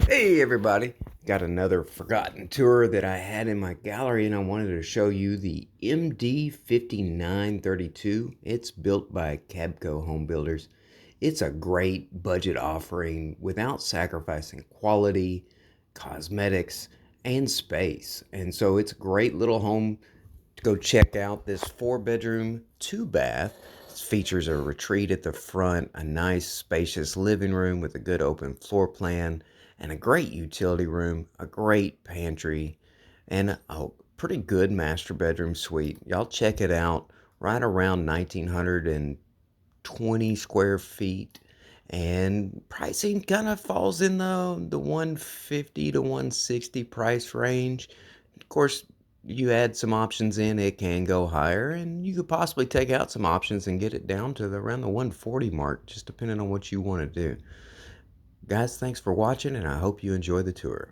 Hey everybody, got another forgotten tour that I had in my gallery and I wanted to show you the MD-59 It's built by Kabco home builders. It's a great budget offering without sacrificing quality, cosmetics, and space. And so it's a great little home to go check out. This 4-bedroom, 2-bath. It features a retreat at the front, a nice spacious living room with a good open floor plan, and a great utility room, a great pantry, and a pretty good master bedroom suite. Y'all check it out. Right around 1,920 square feet, and pricing kind of falls in the 150 to 160 price range. Of course, you add some options in, it can go higher, and you could possibly take out some options and get it down to around the 140 mark, just depending on what you want to do. Guys, thanks for watching, and I hope you enjoy the tour.